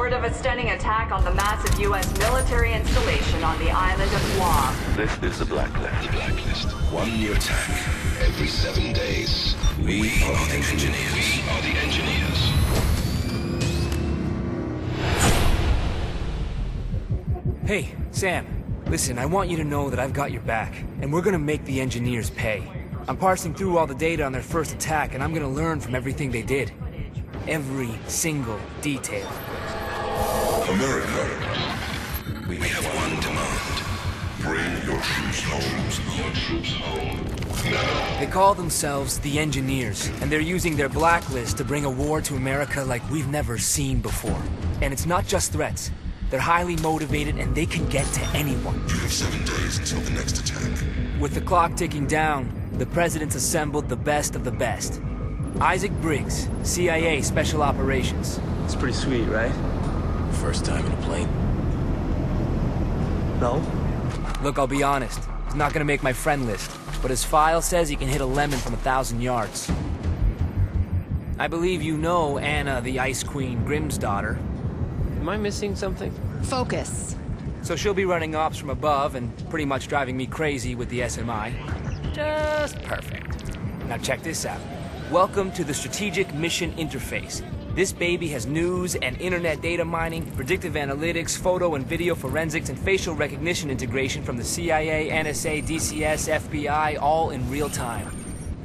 word of a stunning attack on the massive U.S. military installation on the island of Guam. This is the Blacklist. The Blacklist. One new attack every 7 days. We are the engineers. We are the engineers. Hey, Sam. Listen, I want you to know that I've got your back, and we're gonna make the engineers pay. I'm parsing through all the data on their first attack, and I'm gonna learn from everything they did. Every single detail. America, we have one demand. Bring your troops home. Your troops home. Now. They call themselves the Engineers, and they're using their Blacklist to bring a war to America like we've never seen before. And it's not just threats. They're highly motivated, and they can get to anyone. You have 7 days until the next attack. With the clock ticking down, the president's assembled the best of the best. Isaac Briggs, CIA Special Operations. It's pretty sweet, right? First time in a plane? No? Look, I'll be honest. He's not gonna make my friend list, but his file says he can hit a lemon from 1,000 yards. I believe you know Anna, the Ice Queen, Grimm's daughter. Am I missing something? Focus. So she'll be running ops from above and pretty much driving me crazy with the SMI. Just perfect. Now check this out. Welcome to the Strategic Mission Interface. This baby has news and internet data mining, predictive analytics, photo and video forensics, and facial recognition integration from the CIA, NSA, DCS, FBI, all in real time.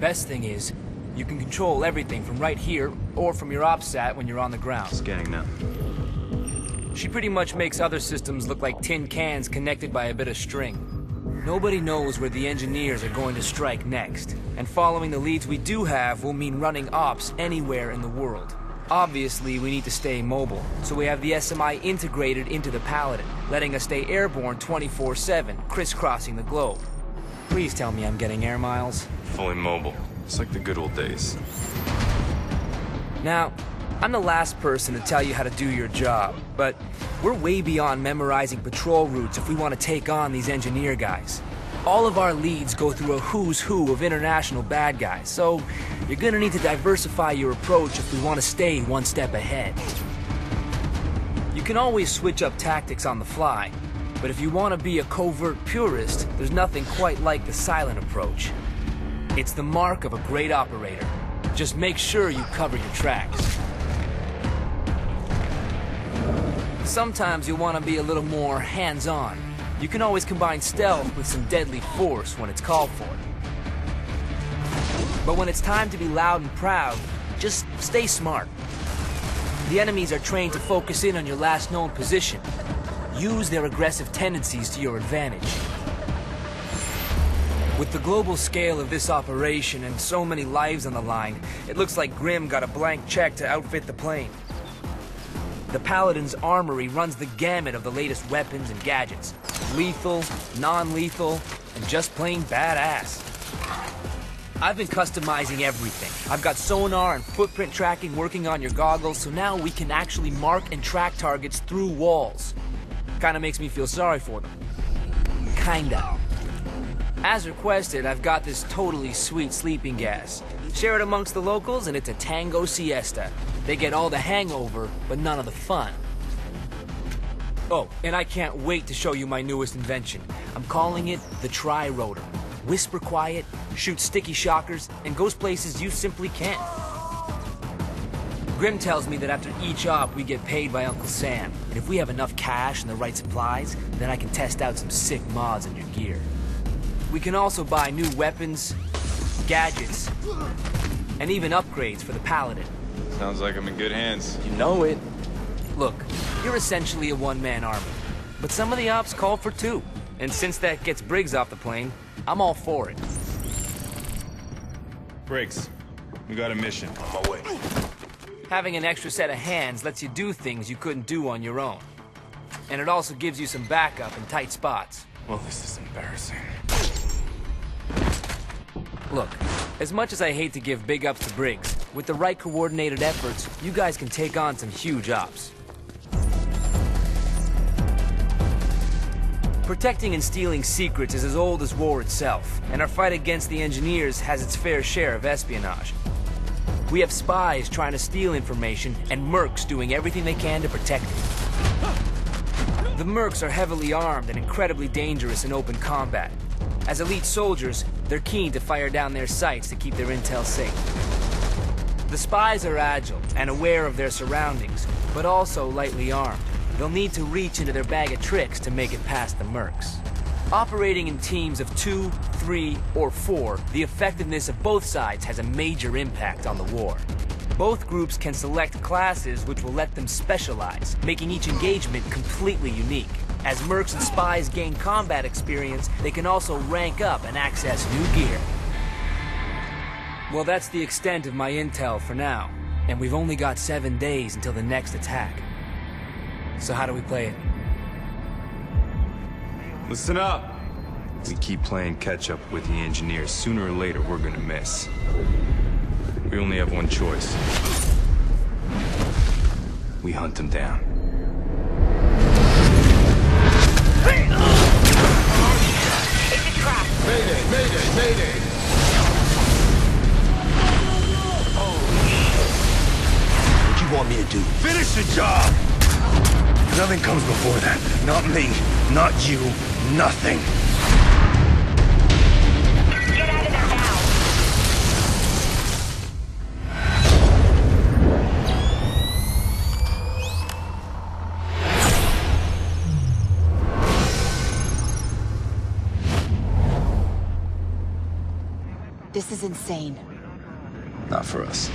Best thing is, you can control everything from right here or from your OpSat when you're on the ground. Scanning now. She pretty much makes other systems look like tin cans connected by a bit of string. Nobody knows where the engineers are going to strike next, and following the leads we do have will mean running ops anywhere in the world. Obviously, we need to stay mobile, so we have the SMI integrated into the Paladin, letting us stay airborne 24/7, crisscrossing the globe. Please tell me I'm getting air miles. Fully mobile. It's like the good old days. Now, I'm the last person to tell you how to do your job, but we're way beyond memorizing patrol routes if we want to take on these engineer guys. All of our leads go through a who's who of international bad guys, so you're gonna need to diversify your approach if we want to stay one step ahead. You can always switch up tactics on the fly, but if you want to be a covert purist, there's nothing quite like the silent approach. It's the mark of a great operator. Just make sure you cover your tracks. Sometimes you'll want to be a little more hands-on. You can always combine stealth with some deadly force when it's called for. But when it's time to be loud and proud, just stay smart. The enemies are trained to focus in on your last known position. Use their aggressive tendencies to your advantage. With the global scale of this operation and so many lives on the line, it looks like Grimm got a blank check to outfit the plane. The Paladin's armory runs the gamut of the latest weapons and gadgets. Lethal, non-lethal, and just plain badass. I've been customizing everything. I've got sonar and footprint tracking working on your goggles, so now we can actually mark and track targets through walls. Kinda makes me feel sorry for them. Kinda. As requested, I've got this totally sweet sleeping gas. Share it amongst the locals and it's a tango siesta. They get all the hangover, but none of the fun. Oh, and I can't wait to show you my newest invention. I'm calling it the Tri-Rotor. Whisper quiet, shoots sticky shockers, and goes places you simply can't. Grimm tells me that after each op, we get paid by Uncle Sam. And if we have enough cash and the right supplies, then I can test out some sick mods in your gear. We can also buy new weapons, gadgets, and even upgrades for the Paladin. Sounds like I'm in good hands. You know it. Look, you're essentially a one-man army, but some of the ops call for two. And since that gets Briggs off the plane, I'm all for it. Briggs, we got a mission. On my way. Having an extra set of hands lets you do things you couldn't do on your own. And it also gives you some backup in tight spots. Well, this is embarrassing. Look, as much as I hate to give big ups to Briggs, with the right coordinated efforts, you guys can take on some huge ops. Protecting and stealing secrets is as old as war itself, and our fight against the engineers has its fair share of espionage. We have spies trying to steal information, and mercs doing everything they can to protect it. The mercs are heavily armed and incredibly dangerous in open combat. As elite soldiers, they're keen to fire down their sights to keep their intel safe. The spies are agile and aware of their surroundings, but also lightly armed. They'll need to reach into their bag of tricks to make it past the mercs. Operating in teams of 2, 3, or 4, the effectiveness of both sides has a major impact on the war. Both groups can select classes which will let them specialize, making each engagement completely unique. As mercs and spies gain combat experience, they can also rank up and access new gear. Well, that's the extent of my intel for now, and we've only got 7 days until the next attack. So how do we play it? Listen up. We keep playing catch-up with the engineers. Sooner or later, we're gonna miss. We only have one choice. We hunt them down. Mayday, mayday, mayday! What do you want me to do? Finish the job! Nothing comes before that. Not me, not you, nothing. Get out of there now! This is insane. Not for us.